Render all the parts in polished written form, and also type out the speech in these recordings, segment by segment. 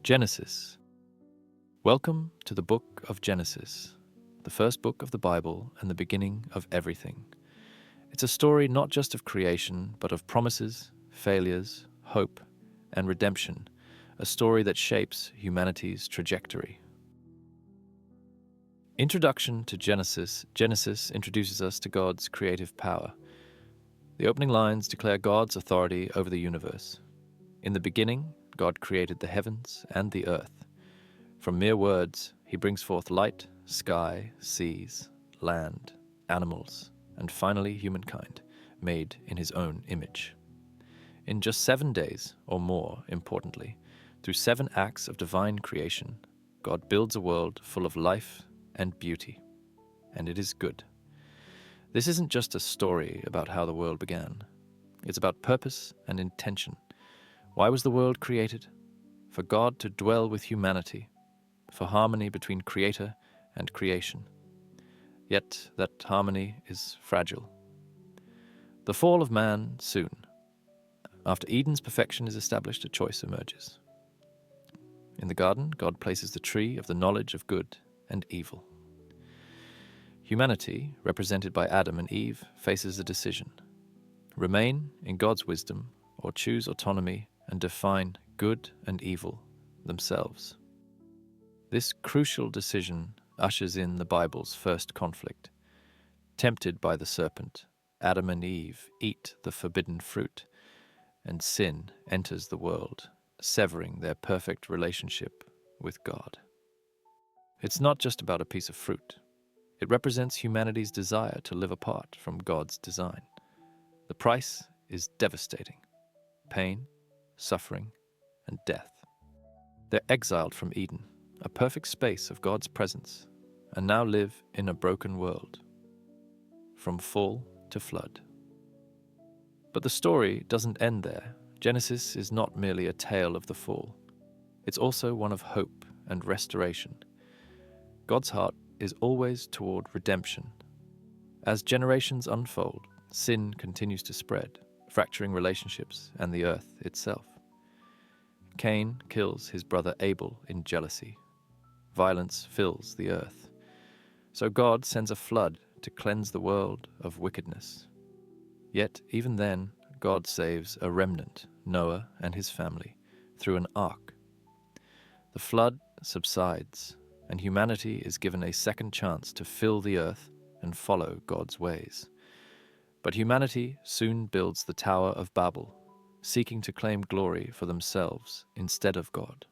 Genesis. Welcome to the book of Genesis, the first book of the Bible and the beginning of everything. It's a story not just of creation, but of promises, failures, hope, and redemption, a story that shapes humanity's trajectory. Introduction to Genesis. Genesis introduces us to God's creative power. The opening lines declare God's authority over the universe. In the beginning, God created the heavens and the earth. From mere words, he brings forth light, sky, seas, land, animals, and finally humankind, made in his own image. In just 7 days, or more importantly, through 7 acts of divine creation, God builds a world full of life and beauty, and it is good. This isn't just a story about how the world began. It's about purpose and intention. Why was the world created? For God to dwell with humanity, for harmony between creator and creation. Yet that harmony is fragile. The fall of man soon. After Eden's perfection is established, a choice emerges. In the garden, God places the tree of the knowledge of good and evil. Humanity, represented by Adam and Eve, faces a decision: remain in God's wisdom or choose autonomy and define good and evil themselves. This crucial decision ushers in the Bible's first conflict. Tempted by the serpent, Adam and Eve eat the forbidden fruit, and sin enters the world, severing their perfect relationship with God. It's not just about a piece of fruit. It represents humanity's desire to live apart from God's design. The price is devastating: pain, suffering, and death. They're exiled from Eden, a perfect space of God's presence, and now live in a broken world, from fall to flood. But the story doesn't end there. Genesis is not merely a tale of the fall. It's also one of hope and restoration. God's heart is always toward redemption. As generations unfold, sin continues to spread, fracturing relationships and the earth itself. Cain kills his brother Abel in jealousy. Violence fills the earth. So God sends a flood to cleanse the world of wickedness. Yet, even then, God saves a remnant, Noah and his family, through an ark. The flood subsides, and humanity is given a second chance to fill the earth and follow God's ways. But humanity soon builds the Tower of Babel, seeking to claim glory for themselves instead of God.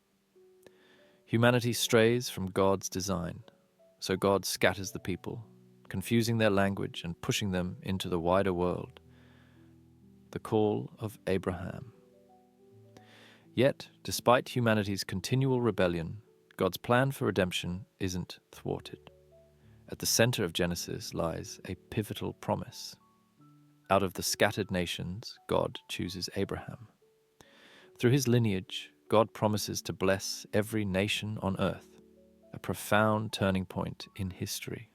Humanity strays from God's design, so God scatters the people, confusing their language and pushing them into the wider world. The call of Abraham. Yet, despite humanity's continual rebellion, God's plan for redemption isn't thwarted. At the center of Genesis lies a pivotal promise. Out of the scattered nations, God chooses Abraham. Through his lineage, God promises to bless every nation on earth, a profound turning point in history.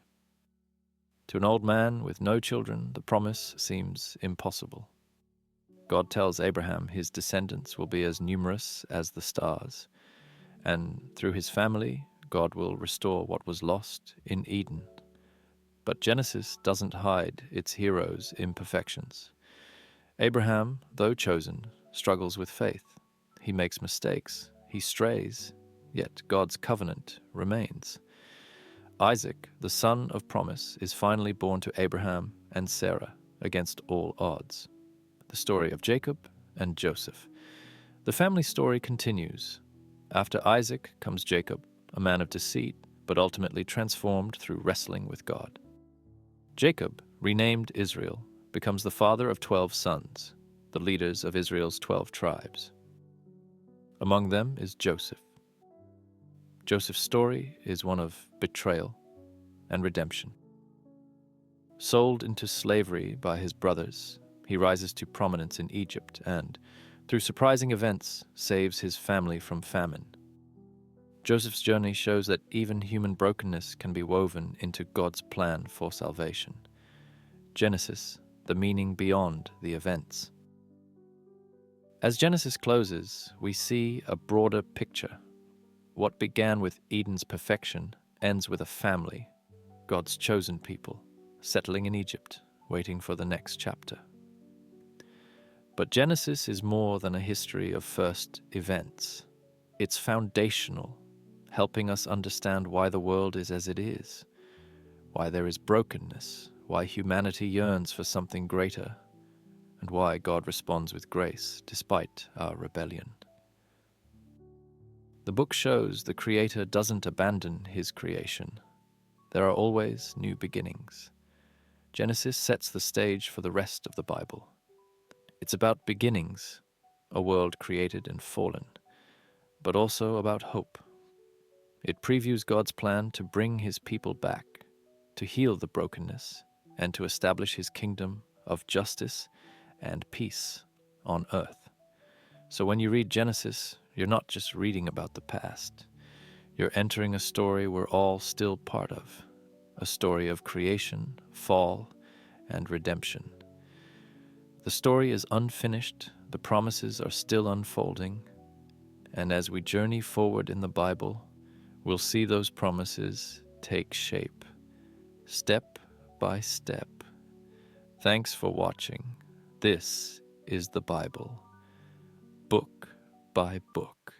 To an old man with no children, the promise seems impossible. God tells Abraham his descendants will be as numerous as the stars, and through his family, God will restore what was lost in Eden. But Genesis doesn't hide its hero's imperfections. Abraham, though chosen, struggles with faith. He makes mistakes, he strays, yet God's covenant remains. Isaac, the son of promise, is finally born to Abraham and Sarah against all odds. The story of Jacob and Joseph. The family story continues. After Isaac comes Jacob, a man of deceit, but ultimately transformed through wrestling with God. Jacob, renamed Israel, becomes the father of 12 sons, the leaders of Israel's 12 tribes. Among them is Joseph. Joseph's story is one of betrayal and redemption. Sold into slavery by his brothers, he rises to prominence in Egypt and, through surprising events, saves his family from famine. Joseph's journey shows that even human brokenness can be woven into God's plan for salvation. Genesis, the meaning beyond the events. As Genesis closes, we see a broader picture. What began with Eden's perfection ends with a family, God's chosen people, settling in Egypt, waiting for the next chapter. But Genesis is more than a history of first events. It's foundational, helping us understand why the world is as it is, why there is brokenness, why humanity yearns for something greater, and why God responds with grace despite our rebellion. The book shows the Creator doesn't abandon His creation. There are always new beginnings. Genesis sets the stage for the rest of the Bible. It's about beginnings, a world created and fallen, but also about hope. It previews God's plan to bring His people back, to heal the brokenness, and to establish His kingdom of justice and peace on earth. So when you read Genesis, you're not just reading about the past. You're entering a story we're all still part of, a story of creation, fall, and redemption. The story is unfinished, the promises are still unfolding, and as we journey forward in the Bible, we'll see those promises take shape, step by step. Thanks for watching. This is the Bible, book by book.